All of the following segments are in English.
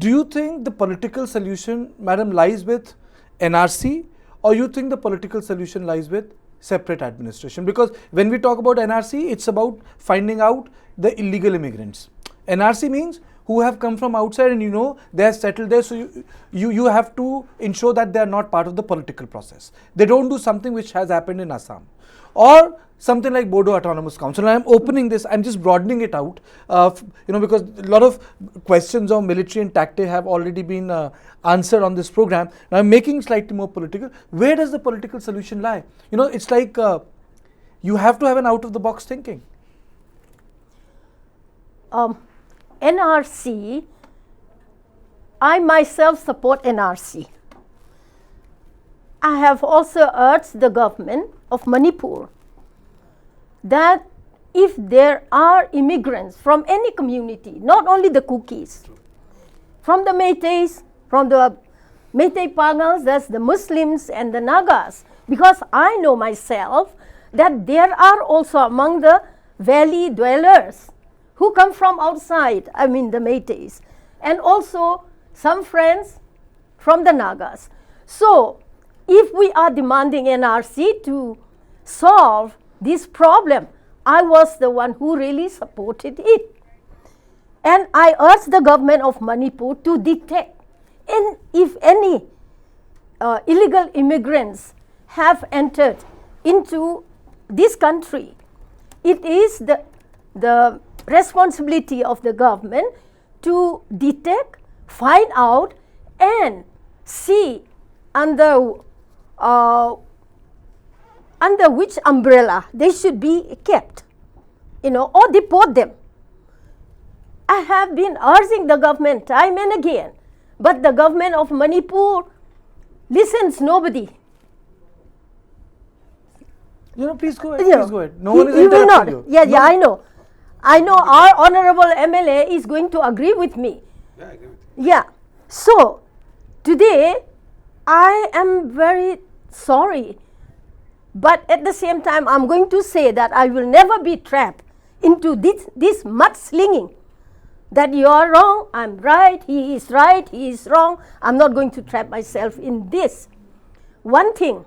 do you think the political solution, madam, lies with NRC, or you think the political solution lies with separate administration? Because when we talk about NRC, it's about finding out the illegal immigrants. NRC means who have come from outside and they have settled there, so you have to ensure that they are not part of the political process. They don't do something which has happened in Assam. Or something like Bodo Autonomous Council. And I'm opening this, I'm just broadening it out, because a lot of questions on military and tactic have already been answered on this program. Now I'm making slightly more political. Where does the political solution lie? It's like you have to have an out-of-the-box thinking. NRC, I myself support NRC. I have also urged the government of Manipur that if there are immigrants from any community, not only the Kukis, from the Meiteis, from the Meitei Pangals, that's the Muslims and the Nagas, because I know myself that there are also among the valley dwellers who come from outside, I mean the Meiteis, and also some friends from the Nagas. So, if we are demanding NRC to solve this problem, I was the one who really supported it. And I urge the government of Manipur to detect if any illegal immigrants have entered into this country. It is the responsibility of the government to detect, find out, and see under which umbrella they should be kept, or deport them. I have been urging the government time and again, but the government of Manipur listens nobody. Please go ahead. Please go ahead. No one is you will not. You. Yeah, I know. I know our honorable MLA is going to agree with me. Yeah, I agree with you. Yeah. So, today, I am very sorry. But at the same time, I'm going to say that I will never be trapped into this mudslinging. That you are wrong, I'm right, he is wrong. I'm not going to trap myself in this. One thing,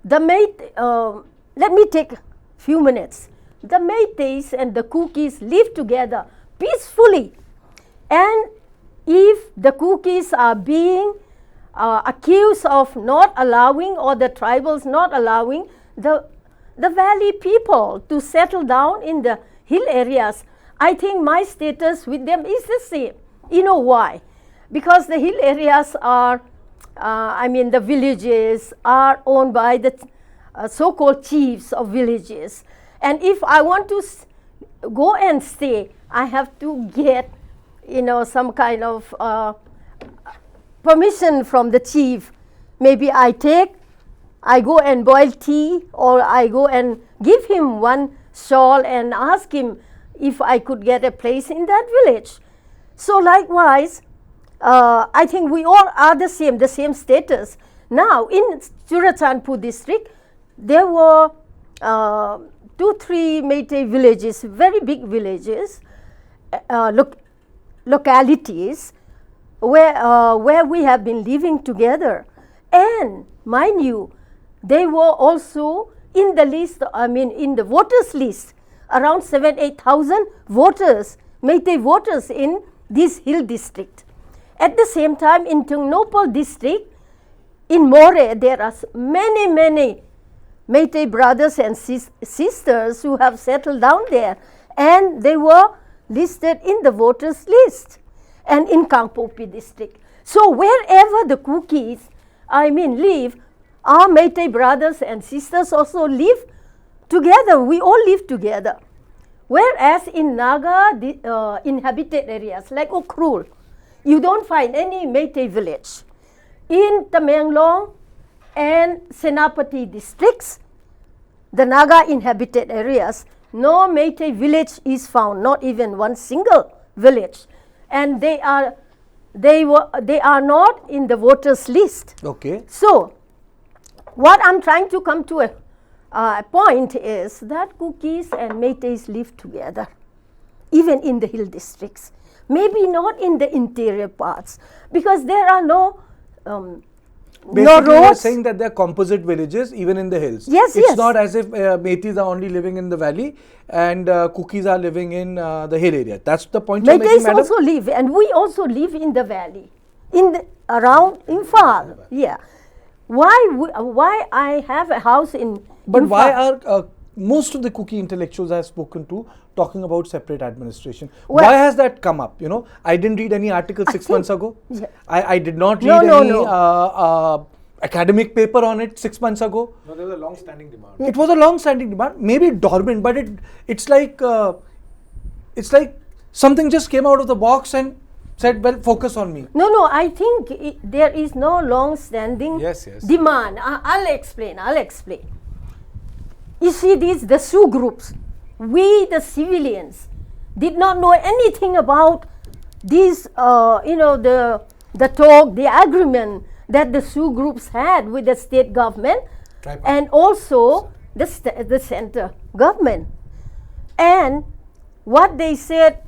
let me take a few minutes. The Meiteis and the Kukis live together peacefully. And if the Kukis are being accused of not allowing, or the tribals not allowing the valley people to settle down in the hill areas, I think my status with them is the same. You know why? Because the hill areas are, the villages are owned by the so-called chiefs of villages. And if I want to go and stay, I have to get, some kind of permission from the chief. Maybe I go and boil tea, or I go and give him one shawl and ask him if I could get a place in that village. So likewise, I think we all are the same status. Now, in Churachandpur district, there were 2-3 Meitei villages, very big villages, localities, where we have been living together. And mind you, they were also in the list, in the voters list, around 7,000-8,000 voters, Meitei voters in this hill district. At the same time, in Tungnopal district, in More, there are many Meitei brothers and sisters who have settled down there, and they were listed in the voters list, and in Kangpopi district. So wherever the Kukis, live, our Meitei brothers and sisters also live together. We all live together. Whereas in Naga inhabited areas like Okrul, you don't find any Meitei village. In Tamenglong and Senapati districts, the Naga inhabited areas, no Meitei village is found, not even one single village. And they are not in the voters list. Okay. So, what I'm trying to come to a point is that Kukis and Meiteis live together, even in the hill districts. maybe not in the interior parts, because there are no Basically, no you are roads. saying that there are composite villages even in the hills. Yes, it's yes. not as if Metis are only living in the valley and Cookies are living in the hill area. That's the point you're making, Metis madam? also live, and we also live in the valley, around Imphal. Yeah. Why I have a house in But Imphal? why are most of the Cookie intellectuals I have spoken to talking about separate administration? Well, why has that come up? You know, I didn't read any article 6 months ago. Yeah. I did not read No, any no. academic paper on it 6 months ago. No, there was a long-standing demand. It was a long-standing demand, maybe dormant, but it's like something just came out of the box and said, "Well, focus on me." No, I think there is no long-standing Yes. demand. I'll explain. You see, the Sioux groups, we the civilians did not know anything about these, the talk, the agreement that the Sioux groups had with the state government and also the center government. And what they said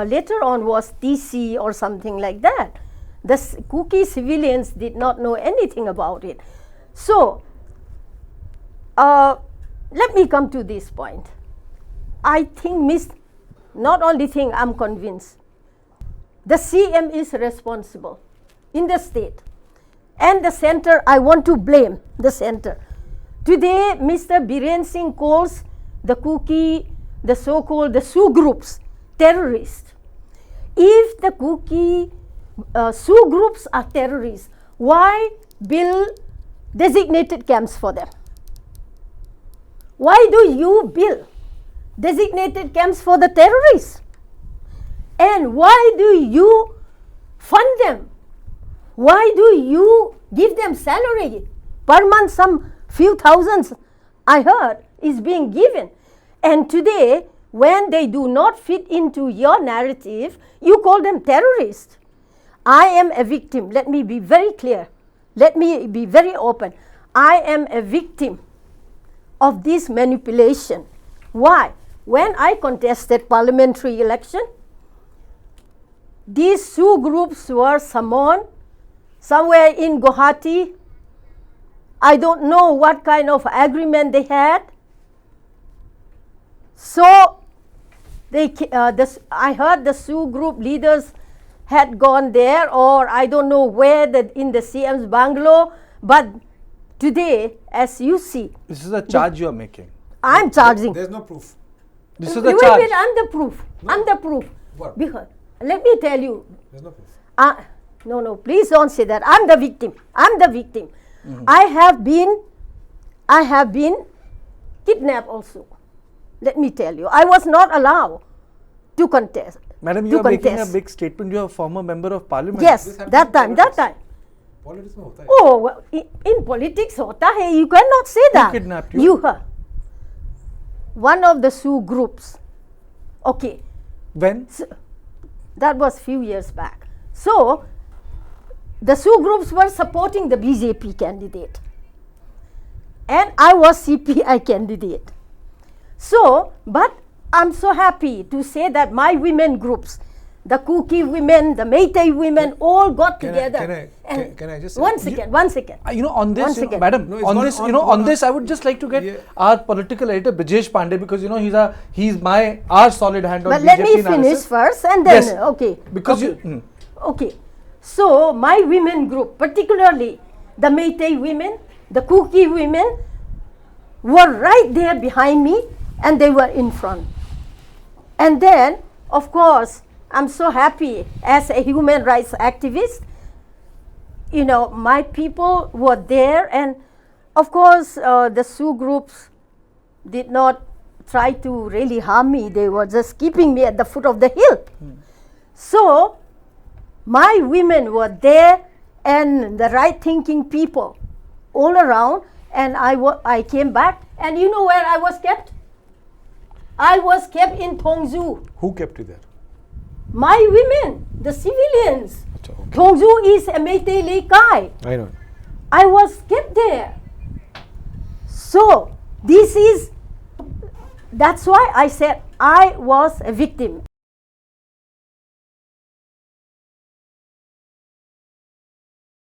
later on was TC or something like that. The Cookie civilians did not know anything about it. So, let me come to this point. I think, not only think, I'm convinced, the CM is responsible in the state. And the center, I want to blame the center. Today, Mr. Biren Singh calls the Cookie, the so-called the Sioux groups, terrorists. If the Cookie Sioux groups are terrorists, why build designated camps for them? Why do you build designated camps for the terrorists? And why do you fund them? Why do you give them salary? Per month, some few thousands, I heard, is being given. And today, when they do not fit into your narrative, you call them terrorists. I am a victim. Let me be very clear. Let me be very open. I am a victim of this manipulation. Why? When I contested parliamentary election, these Sioux groups were summoned somewhere in Guwahati. I don't know what kind of agreement they had. So, I heard the Sioux group leaders had gone there, or I don't know where in the CM's bungalow. But today, as you see, This is a charge you are making. I'm charging. There's no proof. This is the Wait, charge. I'm the proof. No. I'm the proof. What? Because, let me tell you. There's no proof. No, please don't say that. I'm the victim. Mm-hmm. I have been kidnapped also. Let me tell you. I was not allowed to contest. Madam, you are making a big statement. You are a former member of parliament. Yes, This happens that in time. Politics में होता है. Oh, well, in politics hota hai. You cannot say that. Who kidnapped you? You heard. One of the Sioux groups. Okay. When? So, that was few years back. So, the Sioux groups were supporting the BJP candidate. And I was CPI candidate. So, but I'm so happy to say that my women groups, the Cookie women, the Meitei women, all got together. Can I just say? One second. On this, second. madam, No, it's on gone this, on- on gone this, on. I would just like to get Yeah. our political editor Brijesh Pandey, because he's our solid hand on But BJP let me analysis. finish first and then, Yes. okay. Because okay. Okay. So, my women group, particularly the Meitei women, the Cookie women, were right there behind me and they were in front. And then, of course, I'm so happy as a human rights activist. You know, my people were there, and of course, the Sioux groups did not try to really harm me. They were just keeping me at the foot of the hill. So, my women were there and the right thinking people all around, and I came back, and you know where I was kept? I was kept in Thongzu. Who kept you there? My women, the civilians. Achha, okay. Thongzu is a Meitei Leikai. I know. I was kept there. So, that's why I said I was a victim.